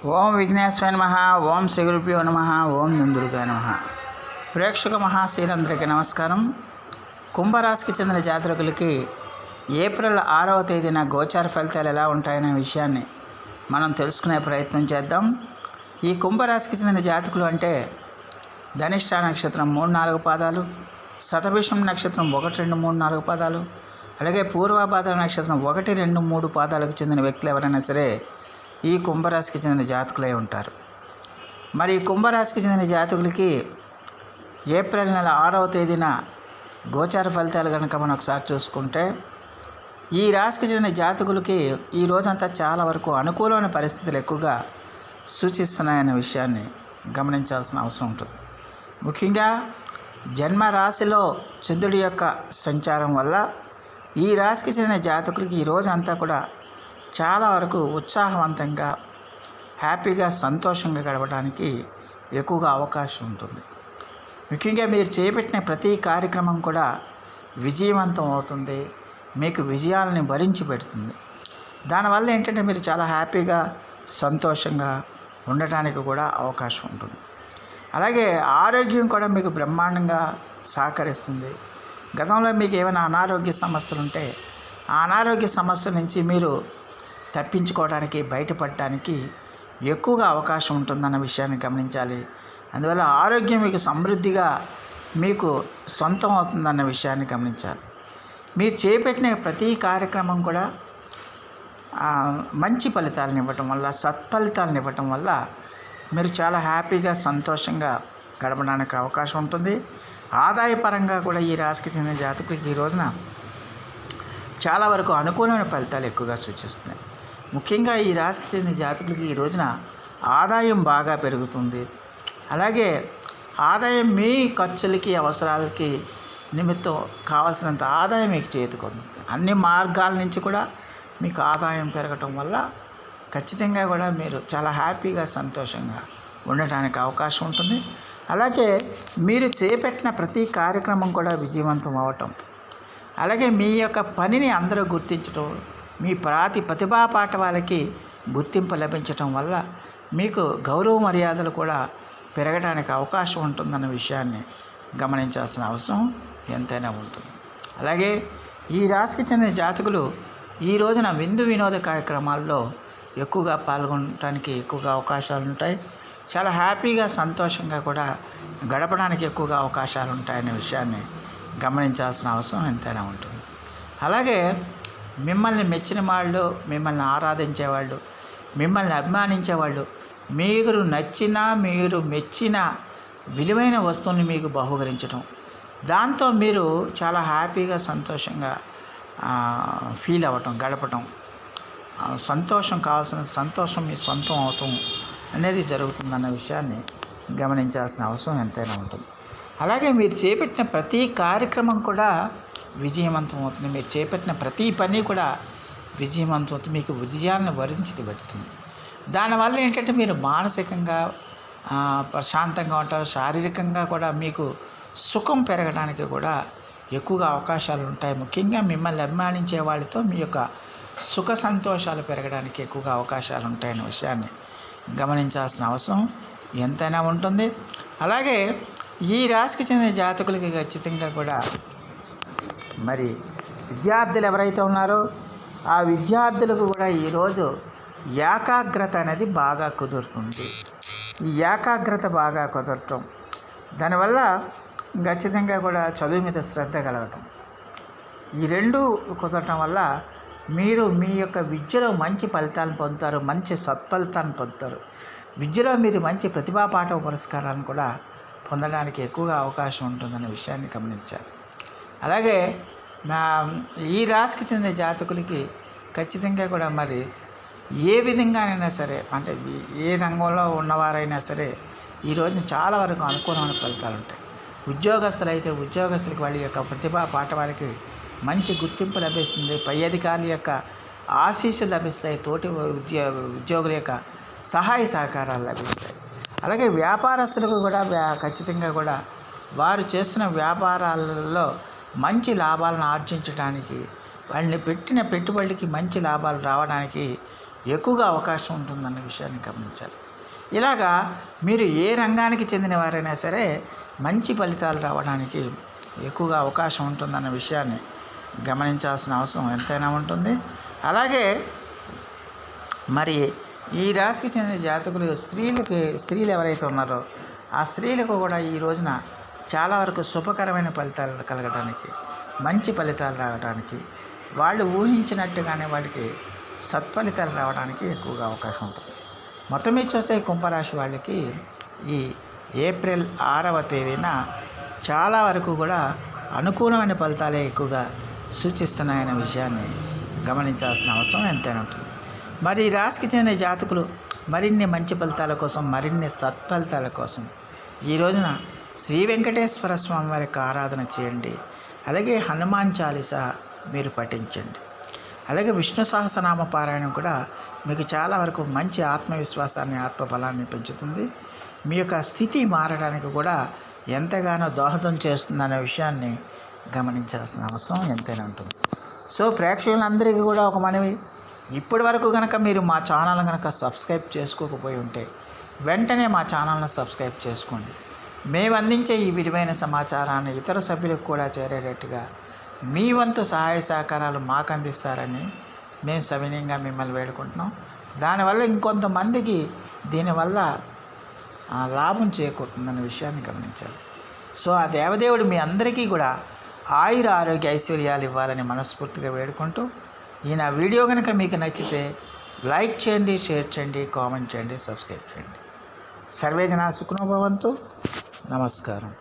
ఓం విఘ్నేశ్వరాయ నమః. ఓం శ్రీ గురుభ్యో నమః. ఓం దుందుర్గాయ నమః. ప్రేక్షక మహాశీలందరికీ నమస్కారం. కుంభరాశికి చెందిన జాతకులకి ఏప్రిల్ 6వ తేదీన గోచార ఫలితాలు ఎలా ఉంటాయనే విషయాన్ని మనం తెలుసుకునే ప్రయత్నం చేద్దాం. ఈ కుంభరాశికి చెందిన జాతకులు అంటే ధనిష్ఠ నక్షత్రం 3-4 పాదాలు, శతభిషం నక్షత్రం 1, 2, 3, 4 పాదాలు, అలాగే పూర్వభాద్ర నక్షత్రం 1, 2, 3 పాదాలకు చెందిన వ్యక్తులు ఎవరైనా సరే ఈ కుంభరాశికి చెందిన జాతకులై ఉంటారు. మరి ఈ కుంభరాశికి చెందిన జాతకులకి ఏప్రిల్ నెల 6వ తేదీన గోచార ఫలితాలు కనుక మనం ఒకసారి చూసుకుంటే, ఈ రాశికి చెందిన జాతకులకి ఈ రోజంతా చాలా వరకు అనుకూలమైన పరిస్థితులు ఎక్కువగా సూచిస్తున్నాయనే విషయాన్ని గమనించాల్సిన అవసరం ఉంటుంది. ముఖ్యంగా జన్మ రాశిలో చంద్రుడి యొక్క సంచారం వల్ల ఈ రాశికి చెందిన జాతకులకి ఈ రోజంతా కూడా చాలా వరకు ఉత్సాహవంతంగా, హ్యాపీగా, సంతోషంగా గడపడానికి ఎక్కువగా అవకాశం ఉంటుంది. ముఖ్యంగా మీరు చేపట్టిన ప్రతి కార్యక్రమం కూడా విజయవంతం అవుతుంది, మీకు విజయాలని భరించి పెడుతుంది. దానివల్ల ఏంటంటే మీరు చాలా హ్యాపీగా, సంతోషంగా ఉండటానికి కూడా అవకాశం ఉంటుంది. అలాగే ఆరోగ్యం కూడా మీకు బ్రహ్మాండంగా సహకరిస్తుంది. గతంలో మీకు ఏమైనా అనారోగ్య సమస్యలు ఉంటే ఆ అనారోగ్య సమస్యల నుంచి మీరు తప్పించుకోవడానికి, బయటపడటానికి ఎక్కువగా అవకాశం ఉంటుందన్న విషయాన్ని గమనించాలి. అందువల్ల ఆరోగ్యం మీకు సమృద్ధిగా మీకు సొంతం అవుతుందన్న విషయాన్ని గమనించాలి. మీరు చేపట్టిన ప్రతి కార్యక్రమం కూడా మంచి ఫలితాలను ఇవ్వటం వల్ల, సత్ఫలితాలను ఇవ్వటం వల్ల మీరు చాలా హ్యాపీగా, సంతోషంగా గడపడానికి అవకాశం ఉంటుంది. ఆదాయపరంగా కూడా ఈ రాశికి చెందిన జాతకులకి ఈ రోజున చాలా వరకు అనుకూలమైన ఫలితాలు ఎక్కువగా సూచిస్తున్నాయి. ముఖ్యంగా ఈ రాశికి చెందిన జాతకులకి ఈ రోజున ఆదాయం బాగా పెరుగుతుంది. అలాగే ఆదాయం మీ ఖర్చులకి, అవసరాలకి నిమిత్తం కావాల్సినంత ఆదాయం మీకు చేతికొంది. అన్ని మార్గాల నుంచి కూడా మీకు ఆదాయం పెరగటం వల్ల ఖచ్చితంగా కూడా మీరు చాలా హ్యాపీగా, సంతోషంగా ఉండటానికి అవకాశం ఉంటుంది. అలాగే మీరు చేపట్టిన ప్రతి కార్యక్రమం కూడా విజయవంతం అవ్వటం, అలాగే మీ యొక్క పనిని అందరూ గుర్తించడం, మీ ప్రతిభా పాఠవాలకి గుర్తింపు లభించటం వల్ల మీకు గౌరవ మర్యాదలు కూడా పెరగడానికి అవకాశం ఉంటుందన్న విషయాన్ని గమనించాల్సిన అవసరం ఎంతైనా ఉంటుంది. అలాగే ఈ రాశికి చెందిన జాతకులు ఈ రోజున విందు వినోద కార్యక్రమాల్లో ఎక్కువగా పాల్గొనడానికి ఎక్కువగా అవకాశాలు ఉంటాయి. చాలా హ్యాపీగా, సంతోషంగా కూడా గడపడానికి ఎక్కువగా అవకాశాలు ఉంటాయనే విషయాన్ని గమనించాల్సిన అవసరం ఎంతైనా ఉంటుంది. అలాగే మిమ్మల్ని మెచ్చిన వాళ్ళు, మిమ్మల్ని ఆరాధించేవాళ్ళు, మిమ్మల్ని అభిమానించేవాళ్ళు, మీరు నచ్చిన, మీరు మెచ్చిన విలువైన వస్తువుని మీకు బహూకరించడం, దాంతో మీరు చాలా హ్యాపీగా, సంతోషంగా ఫీల్ అవ్వటం, గడపటం, సంతోషం, కావాల్సిన సంతోషం మీ సొంతం అవటం అనేది జరుగుతుందన్న విషయాన్ని గమనించాల్సిన అవసరం ఎంతైనా ఉంటుంది. అలాగే మీరు చేపట్టిన ప్రతి కార్యక్రమం కూడా విజయవంతం అవుతుంది. మీరు చేపట్టిన ప్రతి పని కూడా విజయవంతం అవుతుంది, మీకు విజయాలను వరించి పెడుతుంది. దానివల్ల ఏంటంటే మీరు మానసికంగా ప్రశాంతంగా ఉంటారు. శారీరకంగా కూడా మీకు సుఖం పెరగడానికి కూడా ఎక్కువగా అవకాశాలు ఉంటాయి. ముఖ్యంగా మిమ్మల్ని అభిమానించే వాళ్ళతో మీ యొక్క సుఖ సంతోషాలు పెరగడానికి ఎక్కువగా అవకాశాలు ఉంటాయనే విషయాన్ని గమనించాల్సిన అవసరం ఎంతైనా ఉంటుంది. అలాగే ఈ రాశికి చెందిన జాతకులకి ఖచ్చితంగా కూడా మరి విద్యార్థులు ఎవరైతే ఉన్నారో ఆ విద్యార్థులకు కూడా ఈరోజు ఏకాగ్రత అనేది బాగా కుదురుతుంది. ఈ ఏకాగ్రత బాగా కుదరటం, దానివల్ల ఖచ్చితంగా కూడా చదువు మీద శ్రద్ధ కలగటం, ఈ రెండు కుదరటం వల్ల మీరు మీ యొక్క విద్యలో మంచి ఫలితాలను పొందుతారు, మంచి సత్ఫలితాలను పొందుతారు. విద్యలో మీరు మంచి ప్రతిభా పాఠవ పురస్కారాలను కూడా పొందడానికి ఎక్కువగా అవకాశం ఉంటుందనే విషయాన్ని గమనించాలి. అలాగే ఈ రాశికి చెందిన జాతకులకి ఖచ్చితంగా కూడా మరి ఏ విధంగానైనా సరే, అంటే ఏ రంగంలో ఉన్నవారైనా సరే ఈ రోజున చాలా వరకు అనుకూలమైన ఫలితాలు ఉంటాయి. ఉద్యోగస్తులైతే ఉద్యోగస్తులకి వాళ్ళ యొక్క ప్రతిభా పాఠవాలకి మంచి గుర్తింపు లభిస్తుంది. పై అధికారుల యొక్క ఆశీస్సులు లభిస్తాయి. తోటి ఉద్యోగుల యొక్క సహాయ సహకారాలు లభిస్తాయి. అలాగే వ్యాపారస్తులకు కూడా ఖచ్చితంగా కూడా వారు చేస్తున్న వ్యాపారాలలో మంచి లాభాలను ఆర్జించడానికి, వాళ్ళని పెట్టిన పెట్టుబడికి మంచి లాభాలు రావడానికి ఎక్కువగా అవకాశం ఉంటుందన్న విషయాన్ని గమనించాలి. ఇలాగా మీరు ఏ రంగానికి చెందిన వారైనా సరే మంచి ఫలితాలు రావడానికి ఎక్కువగా అవకాశం ఉంటుందన్న విషయాన్ని గమనించాల్సిన అవసరం ఎంతైనా ఉంటుంది. అలాగే మరి ఈ రాశికి చెందిన జాతకులు స్త్రీలు ఎవరైతే ఉన్నారో ఆ స్త్రీలకు కూడా ఈ రోజున చాలా వరకు శుభకరమైన ఫలితాలు కలగడానికి, మంచి ఫలితాలు రావడానికి, వాళ్ళు ఊహించినట్టుగానే వాళ్ళకి సత్ఫలితాలు రావడానికి ఎక్కువగా అవకాశం ఉంటుంది. మొత్తం మీద చూస్తే కుంభరాశి వాళ్ళకి ఈ ఏప్రిల్ 6వ తేదీన చాలా వరకు కూడా అనుకూలమైన ఫలితాలే ఎక్కువగా సూచిస్తున్నాయనే విషయాన్ని గమనించాల్సిన అవసరం ఎంతైనా ఉంటుంది. మరి ఈ రాశికి చెందిన జాతకులు మరిన్ని మంచి ఫలితాల కోసం, మరిన్ని సత్ఫలితాల కోసం ఈ రోజున శ్రీ వెంకటేశ్వర స్వామి వారికి ఆరాధన చేయండి. అలాగే హనుమాన్ చాలీసా మీరు పఠించండి. అలాగే విష్ణు సహస్రనామ పారాయణం కూడా మీకు చాలా వరకు మంచి ఆత్మవిశ్వాసాన్ని, ఆత్మబలాన్ని పెంచుతుంది. మీ యొక్క స్థితి మారడానికి కూడా ఎంతగానో దోహదం చేస్తుందనే విషయాన్ని గమనించాల్సిన అవసరం ఎంతైనా ఉంటుంది. సో ప్రేక్షకులందరికీ కూడా ఒక మనవి, ఇప్పటి వరకు కనుక మీరు మా ఛానల్ కనుక సబ్స్క్రైబ్ చేసుకోకపోయి ఉంటే వెంటనే మా ఛానల్ని సబ్స్క్రైబ్ చేసుకోండి. మేము అందించే ఈ విలువైన సమాచారాన్ని ఇతర సభ్యులకు కూడా చేరేటట్టుగా మీ వంతు సహాయ సహకారాలు మాకు అందిస్తారని మేము సవినయంగా మిమ్మల్ని వేడుకుంటున్నాం. దానివల్ల ఇంకొంతమందికి దీనివల్ల లాభం చేకూరుతుందన్న విషయాన్ని గమనించాలి. సో ఆ దేవదేవుడు మీ అందరికీ కూడా ఆయుర ఆరోగ్య ఐశ్వర్యాలు ఇవ్వాలని మనస్ఫూర్తిగా వేడుకుంటూ, ఈ నా వీడియో కనుక మీకు నచ్చితే లైక్ చేయండి, షేర్ చేయండి, కామెంట్ చేయండి, సబ్స్క్రైబ్ చేయండి. సర్వే జనా సుఖినో భవంతు. నమస్కారం.